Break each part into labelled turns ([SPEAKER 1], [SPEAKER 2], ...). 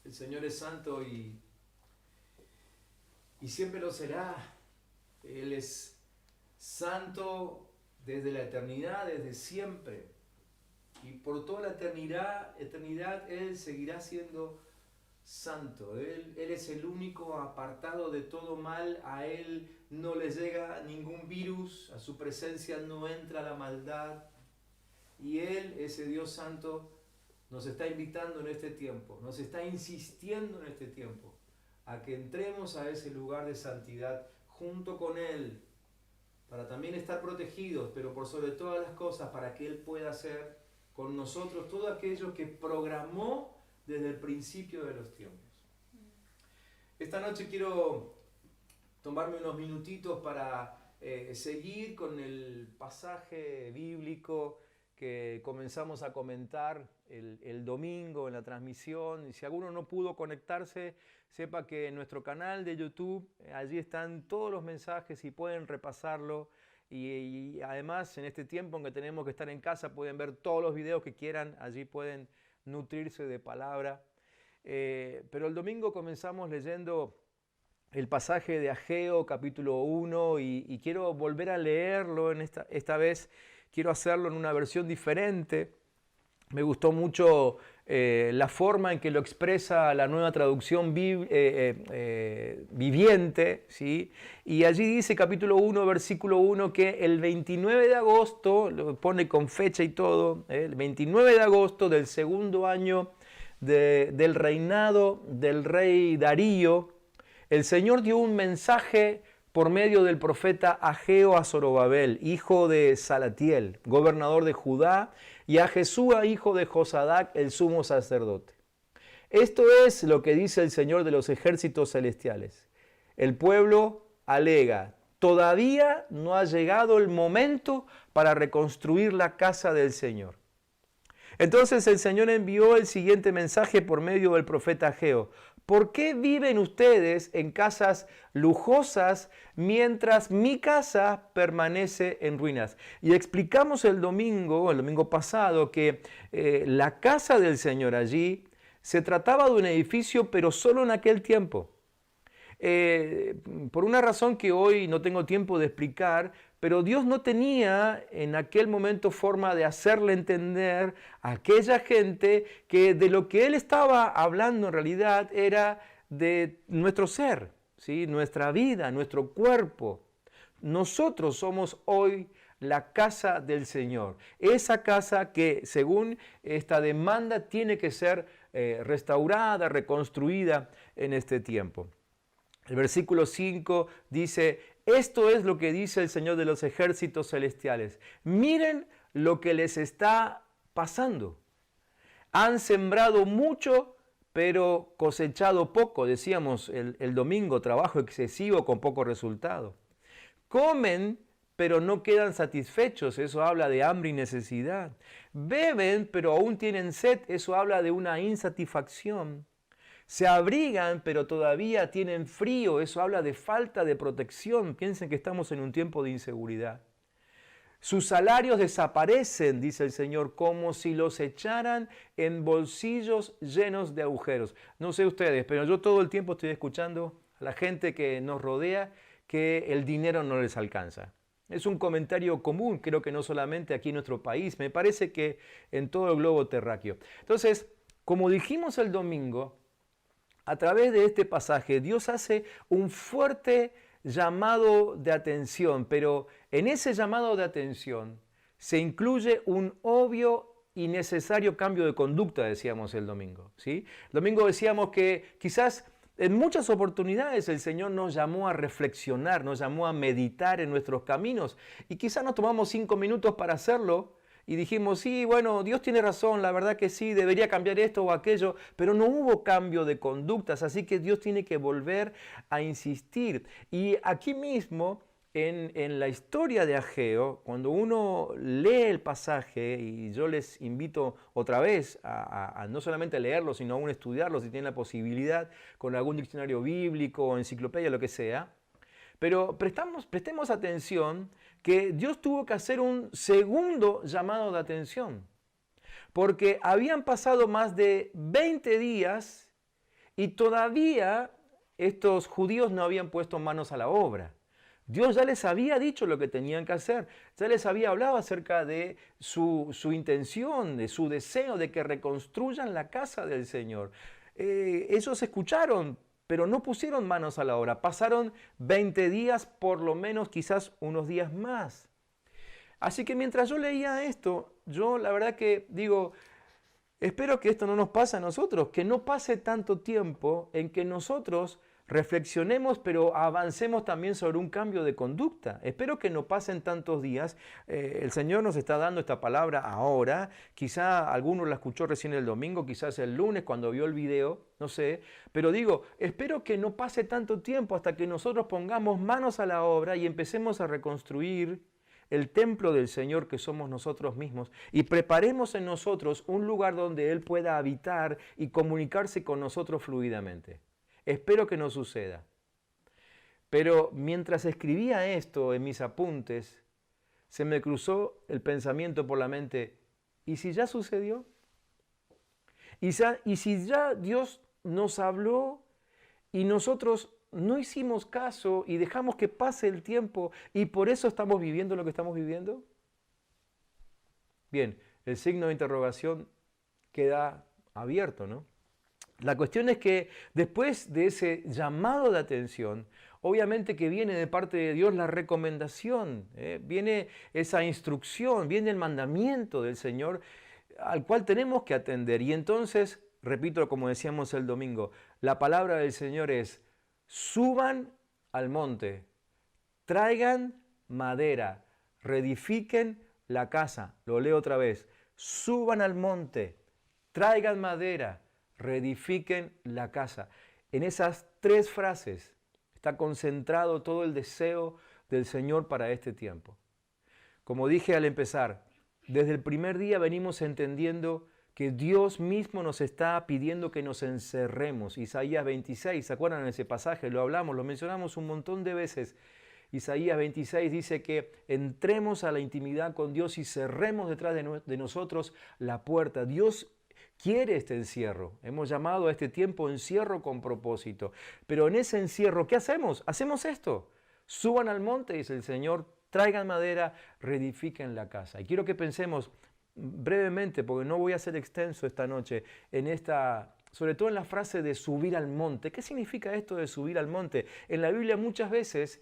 [SPEAKER 1] El Señor es santo y siempre lo será. Él es santo desde la eternidad, desde siempre. Y por toda la eternidad Él seguirá siendo santo. Él es el único apartado de todo mal. A Él no le llega ningún virus, a su presencia no entra la maldad. Y Él, ese Dios santo, nos está invitando en este tiempo, nos está insistiendo en este tiempo a que entremos a ese lugar de santidad junto con Él, para también estar protegidos, pero por sobre todas las cosas, para que Él pueda hacer con nosotros todo aquello que programó desde el principio de los tiempos. Esta noche quiero tomarme unos minutitos para seguir con el pasaje bíblico que comenzamos a comentar el domingo en la transmisión. Y si alguno no pudo conectarse, sepa que en nuestro canal de YouTube, allí están todos los mensajes y pueden repasarlo. Y además, en este tiempo en que tenemos que estar en casa, pueden ver todos los videos que quieran, allí pueden nutrirse de palabra. Pero el domingo comenzamos leyendo el pasaje de Ageo, capítulo 1, y quiero volver a leerlo esta vez. Quiero hacerlo en una versión diferente. Me gustó mucho la forma en que lo expresa la nueva traducción viviente, ¿sí? Y allí dice, capítulo 1, versículo 1, que el 29 de agosto, lo pone con fecha y todo, el 29 de agosto del segundo año del reinado del rey Darío, el Señor dio un mensaje por medio del profeta Ageo a Zorobabel, hijo de Salatiel, gobernador de Judá, y a Jesúa, hijo de Josadac, el sumo sacerdote. Esto es lo que dice el Señor de los ejércitos celestiales. El pueblo alega, todavía no ha llegado el momento para reconstruir la casa del Señor. Entonces el Señor envió el siguiente mensaje por medio del profeta Ageo. ¿Por qué viven ustedes en casas lujosas mientras mi casa permanece en ruinas? Y explicamos el domingo pasado, que la casa del Señor allí se trataba de un edificio, pero solo en aquel tiempo. Por una razón que hoy no tengo tiempo de explicar, pero Dios no tenía en aquel momento forma de hacerle entender a aquella gente que de lo que Él estaba hablando en realidad era de nuestro ser, ¿sí? Nuestra vida, nuestro cuerpo. Nosotros somos hoy la casa del Señor. Esa casa que según esta demanda tiene que ser restaurada, reconstruida en este tiempo. El versículo 5 dice, esto es lo que dice el Señor de los ejércitos celestiales. Miren lo que les está pasando. Han sembrado mucho, pero cosechado poco. Decíamos el domingo, trabajo excesivo con poco resultado. Comen, pero no quedan satisfechos. Eso habla de hambre y necesidad. Beben, pero aún tienen sed. Eso habla de una insatisfacción. Se abrigan, pero todavía tienen frío. Eso habla de falta de protección. Piensen que estamos en un tiempo de inseguridad. Sus salarios desaparecen, dice el Señor, como si los echaran en bolsillos llenos de agujeros. No sé ustedes, pero yo todo el tiempo estoy escuchando a la gente que nos rodea que el dinero no les alcanza. Es un comentario común, creo que no solamente aquí en nuestro país, me parece que en todo el globo terráqueo. Entonces, como dijimos el domingo, a través de este pasaje, Dios hace un fuerte llamado de atención, pero en ese llamado de atención se incluye un obvio y necesario cambio de conducta, decíamos el domingo, ¿sí? El domingo decíamos que quizás en muchas oportunidades el Señor nos llamó a reflexionar, nos llamó a meditar en nuestros caminos y quizás nos tomamos 5 minutos para hacerlo. Y dijimos, sí, bueno, Dios tiene razón, la verdad que sí, debería cambiar esto o aquello, pero no hubo cambio de conductas, así que Dios tiene que volver a insistir. Y aquí mismo, en la historia de Ageo, cuando uno lee el pasaje, y yo les invito otra vez a no solamente leerlo, sino aún estudiarlo, si tienen la posibilidad, con algún diccionario bíblico o enciclopedia, lo que sea. Pero prestemos atención que Dios tuvo que hacer un segundo llamado de atención, porque habían pasado más de 20 días y todavía estos judíos no habían puesto manos a la obra. Dios ya les había dicho lo que tenían que hacer, ya les había hablado acerca de su intención, de su deseo de que reconstruyan la casa del Señor. Ellos escucharon, pero no pusieron manos a la obra. Pasaron 20 días, por lo menos quizás unos días más. Así que mientras yo leía esto, yo la verdad que digo, espero que esto no nos pase a nosotros, que no pase tanto tiempo en que nosotros reflexionemos, pero avancemos también sobre un cambio de conducta. Espero que no pasen tantos días. El Señor nos está dando esta palabra ahora. Quizá alguno la escuchó recién el domingo, quizás el lunes cuando vio el video, no sé. Pero digo, espero que no pase tanto tiempo hasta que nosotros pongamos manos a la obra y empecemos a reconstruir el templo del Señor que somos nosotros mismos y preparemos en nosotros un lugar donde Él pueda habitar y comunicarse con nosotros fluidamente. Espero que no suceda. Pero mientras escribía esto en mis apuntes, se me cruzó el pensamiento por la mente, ¿y si ya sucedió? ¿Y si ya Dios nos habló y nosotros no hicimos caso y dejamos que pase el tiempo y por eso estamos viviendo lo que estamos viviendo? Bien, el signo de interrogación queda abierto, ¿no? La cuestión es que después de ese llamado de atención, obviamente que viene de parte de Dios la recomendación, viene esa instrucción, viene el mandamiento del Señor al cual tenemos que atender. Y entonces, repito como decíamos el domingo, la palabra del Señor es, suban al monte, traigan madera, reedifiquen la casa. Lo leo otra vez, suban al monte, traigan madera, reedifiquen la casa. En esas 3 frases está concentrado todo el deseo del Señor para este tiempo. Como dije al empezar, desde el primer día venimos entendiendo que Dios mismo nos está pidiendo que nos encerremos. Isaías 26, ¿se acuerdan de ese pasaje? Lo hablamos, lo mencionamos un montón de veces. Isaías 26 dice que entremos a la intimidad con Dios y cerremos detrás de nosotros la puerta. Dios quiere este encierro. Hemos llamado a este tiempo encierro con propósito. Pero en ese encierro, ¿qué hacemos? Hacemos esto. Suban al monte, dice el Señor, traigan madera, reedifiquen la casa. Y quiero que pensemos brevemente, porque no voy a ser extenso esta noche, sobre todo en la frase de subir al monte. ¿Qué significa esto de subir al monte? En la Biblia muchas veces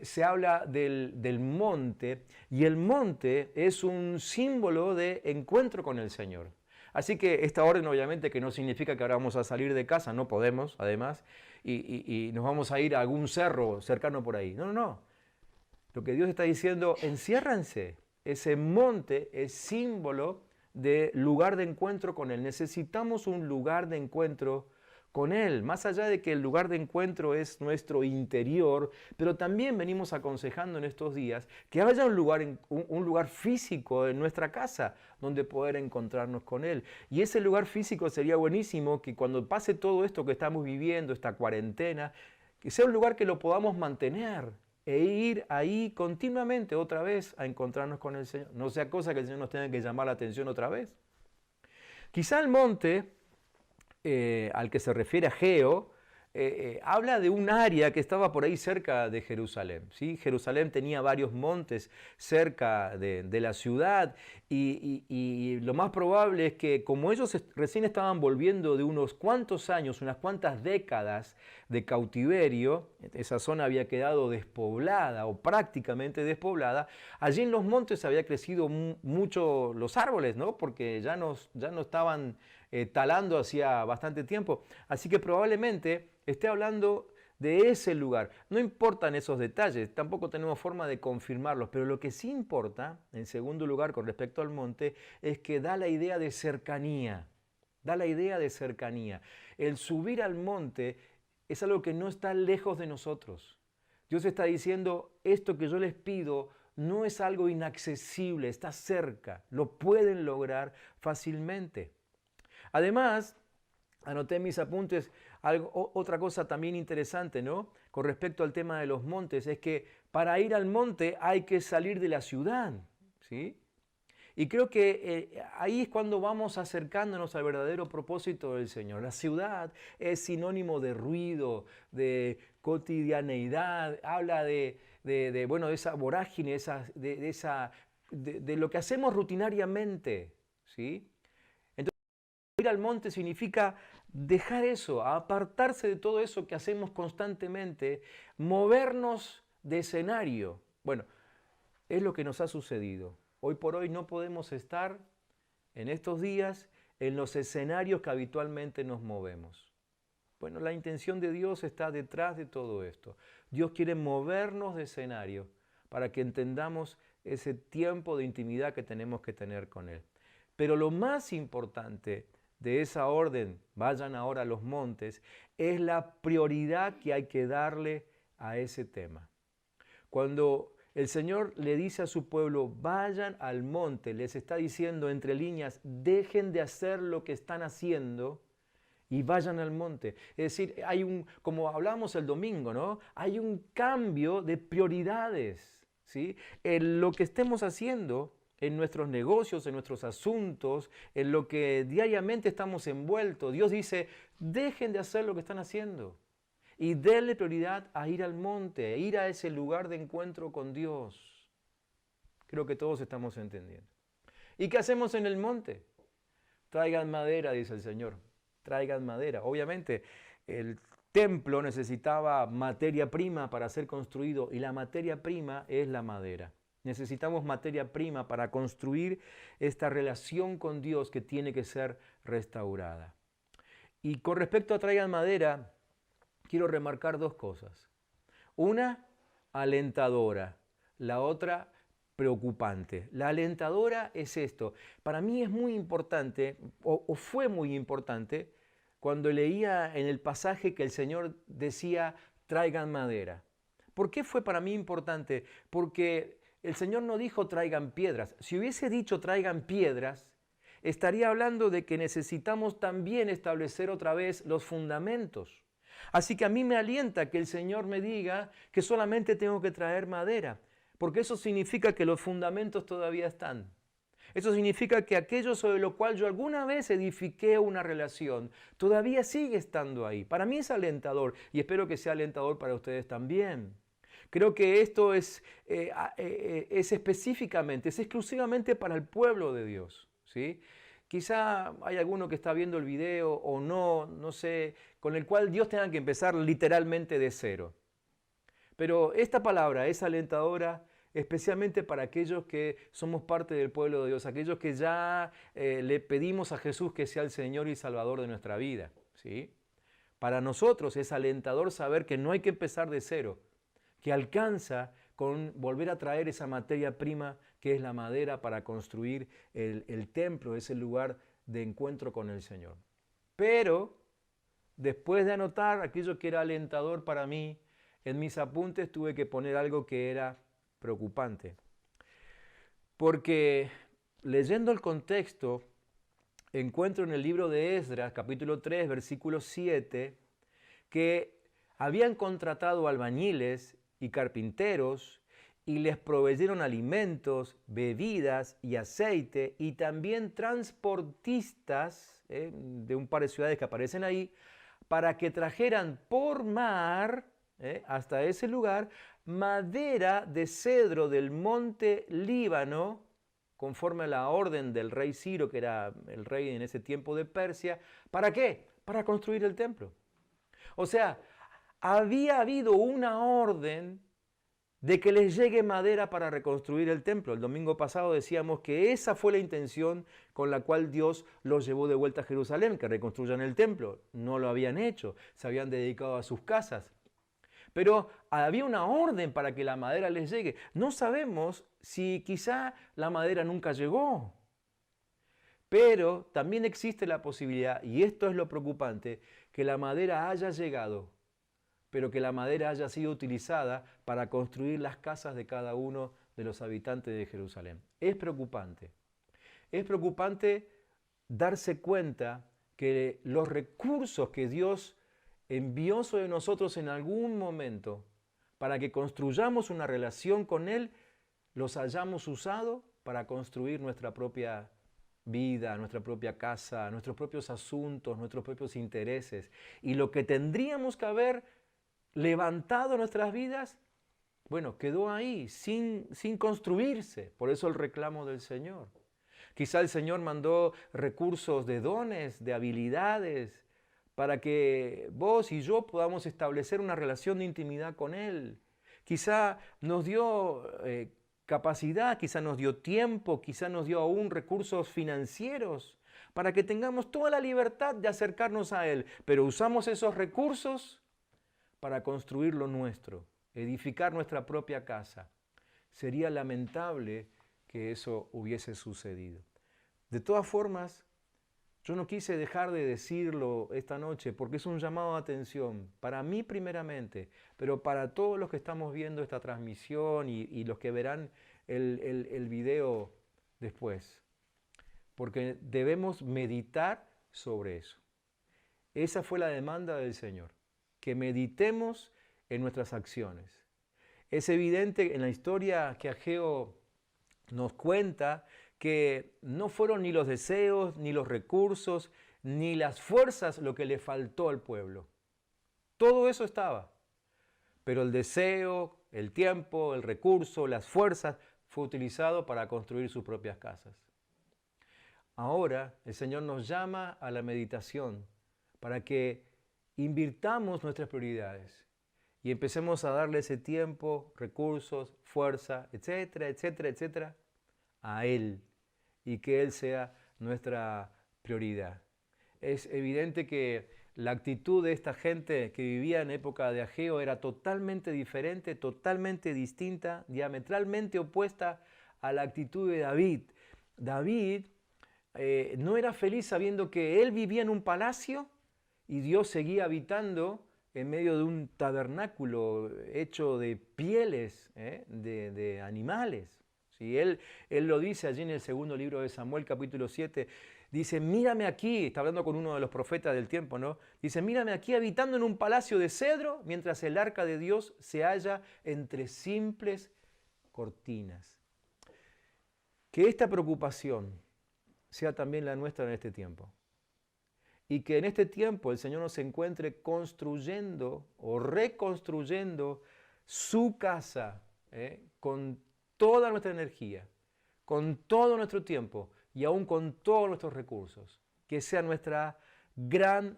[SPEAKER 1] se habla del monte, y el monte es un símbolo de encuentro con el Señor. Así que esta orden obviamente que no significa que ahora vamos a salir de casa, no podemos además, y nos vamos a ir a algún cerro cercano por ahí. No, no, no. Lo que Dios está diciendo, enciérranse. Ese monte es símbolo de lugar de encuentro con Él. Necesitamos un lugar de encuentro con Él, más allá de que el lugar de encuentro es nuestro interior, pero también venimos aconsejando en estos días que haya un lugar físico en nuestra casa donde poder encontrarnos con Él. Y ese lugar físico sería buenísimo que cuando pase todo esto que estamos viviendo, esta cuarentena, que sea un lugar que lo podamos mantener e ir ahí continuamente otra vez a encontrarnos con el Señor. No sea cosa que el Señor nos tenga que llamar la atención otra vez. Quizá el monte al que se refiere Ageo, habla de un área que estaba por ahí cerca de Jerusalén. ¿Sí? Jerusalén tenía varios montes cerca de la ciudad y lo más probable es que como ellos recién estaban volviendo de unos cuantos años, unas cuantas décadas de cautiverio, esa zona había quedado despoblada o prácticamente despoblada, allí en los montes había crecido mucho los árboles, ¿no? Porque ya no estaban talando hacía bastante tiempo. Así que probablemente esté hablando de ese lugar. No importan esos detalles, tampoco tenemos forma de confirmarlos, pero lo que sí importa, en segundo lugar, con respecto al monte, es que da la idea de cercanía. Da la idea de cercanía. El subir al monte es algo que no está lejos de nosotros. Dios está diciendo, esto que yo les pido no es algo inaccesible, está cerca, lo pueden lograr fácilmente. Además, anoté en mis apuntes otra cosa también interesante, ¿no? Con respecto al tema de los montes, es que para ir al monte hay que salir de la ciudad, ¿sí? Y creo que ahí es cuando vamos acercándonos al verdadero propósito del Señor. La ciudad es sinónimo de ruido, de cotidianeidad, habla bueno, de esa vorágine, de lo que hacemos rutinariamente, ¿sí? Entonces, ir al monte significa dejar eso, apartarse de todo eso que hacemos constantemente, movernos de escenario. Bueno, es lo que nos ha sucedido. Hoy por hoy no podemos estar en estos días en los escenarios que habitualmente nos movemos. Bueno, la intención de Dios está detrás de todo esto. Dios quiere movernos de escenario para que entendamos ese tiempo de intimidad que tenemos que tener con Él. Pero lo más importante de esa orden, vayan ahora a los montes, es la prioridad que hay que darle a ese tema. Cuando el Señor le dice a su pueblo, vayan al monte, les está diciendo entre líneas, dejen de hacer lo que están haciendo y vayan al monte. Es decir, como hablamos el domingo, ¿no? Hay un cambio de prioridades, ¿sí? En lo que estemos haciendo, en nuestros negocios, en nuestros asuntos, en lo que diariamente estamos envueltos. Dios dice, dejen de hacer lo que están haciendo y denle prioridad a ir al monte, a ir a ese lugar de encuentro con Dios. Creo que todos estamos entendiendo. ¿Y qué hacemos en el monte? Traigan madera, dice el Señor. Traigan madera. Obviamente, el templo necesitaba materia prima para ser construido y la materia prima es la madera. Necesitamos materia prima para construir esta relación con Dios que tiene que ser restaurada. Y con respecto a traigan madera, quiero remarcar dos cosas. Una, alentadora. La otra, preocupante. La alentadora es esto. Para mí es muy importante, o fue muy importante, cuando leía en el pasaje que el Señor decía, traigan madera. ¿Por qué fue para mí importante? Porque el Señor no dijo traigan piedras. Si hubiese dicho traigan piedras, estaría hablando de que necesitamos también establecer otra vez los fundamentos. Así que a mí me alienta que el Señor me diga que solamente tengo que traer madera, porque eso significa que los fundamentos todavía están. Eso significa que aquello sobre lo cual yo alguna vez edifiqué una relación, todavía sigue estando ahí. Para mí es alentador y espero que sea alentador para ustedes también. Creo que esto es específicamente, es exclusivamente para el pueblo de Dios, ¿sí? Quizá hay alguno que está viendo el video o no sé, con el cual Dios tenga que empezar literalmente de cero. Pero esta palabra es alentadora especialmente para aquellos que somos parte del pueblo de Dios, aquellos que ya le pedimos a Jesús que sea el Señor y Salvador de nuestra vida, ¿sí? Para nosotros es alentador saber que no hay que empezar de cero, que alcanza con volver a traer esa materia prima que es la madera para construir el templo, ese lugar de encuentro con el Señor. Pero después de anotar aquello que era alentador para mí, en mis apuntes tuve que poner algo que era preocupante. Porque leyendo el contexto, encuentro en el libro de Esdras, capítulo 3, versículo 7, que habían contratado albañiles y carpinteros y les proveyeron alimentos, bebidas y aceite y también transportistas de un par de ciudades que aparecen ahí para que trajeran por mar hasta ese lugar madera de cedro del monte Líbano, conforme a la orden del rey Ciro, que era el rey en ese tiempo de Persia. ¿Para qué? Para construir el templo. O sea, había habido una orden de que les llegue madera para reconstruir el templo. El domingo pasado decíamos que esa fue la intención con la cual Dios los llevó de vuelta a Jerusalén, que reconstruyan el templo. No lo habían hecho, se habían dedicado a sus casas. Pero había una orden para que la madera les llegue. No sabemos si quizá la madera nunca llegó. Pero también existe la posibilidad, y esto es lo preocupante, que la madera haya llegado, pero que la madera haya sido utilizada para construir las casas de cada uno de los habitantes de Jerusalén. Es preocupante. Es preocupante darse cuenta que los recursos que Dios envió sobre nosotros en algún momento para que construyamos una relación con Él, los hayamos usado para construir nuestra propia vida, nuestra propia casa, nuestros propios asuntos, nuestros propios intereses. Y lo que tendríamos que haber levantado en nuestras vidas, bueno, quedó ahí, sin construirse. Por eso el reclamo del Señor. Quizá el Señor mandó recursos de dones, de habilidades, para que vos y yo podamos establecer una relación de intimidad con Él. Quizá nos dio capacidad, quizá nos dio tiempo, quizá nos dio aún recursos financieros para que tengamos toda la libertad de acercarnos a Él. Pero usamos esos recursos para construir lo nuestro, edificar nuestra propia casa. Sería lamentable que eso hubiese sucedido. De todas formas, yo no quise dejar de decirlo esta noche porque es un llamado de atención, para mí primeramente, pero para todos los que estamos viendo esta transmisión y los que verán el video después. Porque debemos meditar sobre eso. Esa fue la demanda del Señor, que meditemos en nuestras acciones. Es evidente en la historia que Ageo nos cuenta que no fueron ni los deseos, ni los recursos, ni las fuerzas lo que le faltó al pueblo. Todo eso estaba. Pero el deseo, el tiempo, el recurso, las fuerzas fue utilizado para construir sus propias casas. Ahora el Señor nos llama a la meditación para que invirtamos nuestras prioridades y empecemos a darle ese tiempo, recursos, fuerza, etcétera, etcétera, etcétera, a Él, y que Él sea nuestra prioridad. Es evidente que la actitud de esta gente que vivía en época de Ageo era totalmente diferente, totalmente distinta, diametralmente opuesta a la actitud de David. David no era feliz sabiendo que él vivía en un palacio y Dios seguía habitando en medio de un tabernáculo hecho de pieles de animales. ¿Sí? Él lo dice allí en el segundo libro de Samuel, capítulo 7. Dice, mírame aquí, está hablando con uno de los profetas del tiempo, ¿no? Dice, mírame aquí habitando en un palacio de cedro, mientras el arca de Dios se halla entre simples cortinas. Que esta preocupación sea también la nuestra en este tiempo. Y que en este tiempo el Señor nos encuentre construyendo o reconstruyendo su casa con toda nuestra energía, con todo nuestro tiempo y aún con todos nuestros recursos. Que sea nuestra gran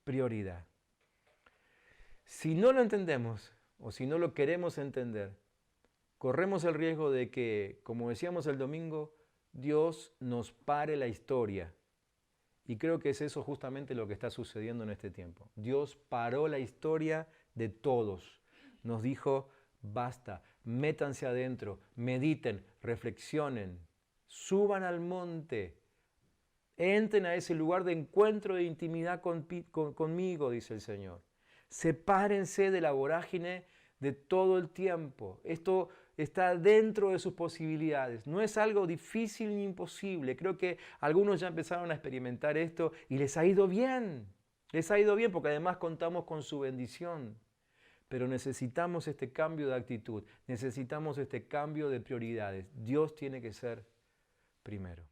[SPEAKER 1] prioridad. Si no lo entendemos o si no lo queremos entender, corremos el riesgo de que, como decíamos el domingo, Dios nos pare la historia. Y creo que es eso justamente lo que está sucediendo en este tiempo. Dios paró la historia de todos. Nos dijo, basta, métanse adentro, mediten, reflexionen, suban al monte, entren a ese lugar de encuentro de intimidad conmigo, dice el Señor. Sepárense de la vorágine de todo el tiempo. Esto está dentro de sus posibilidades. No es algo difícil ni imposible. Creo que algunos ya empezaron a experimentar esto y les ha ido bien. Les ha ido bien porque además contamos con su bendición. Pero necesitamos este cambio de actitud. Necesitamos este cambio de prioridades. Dios tiene que ser primero.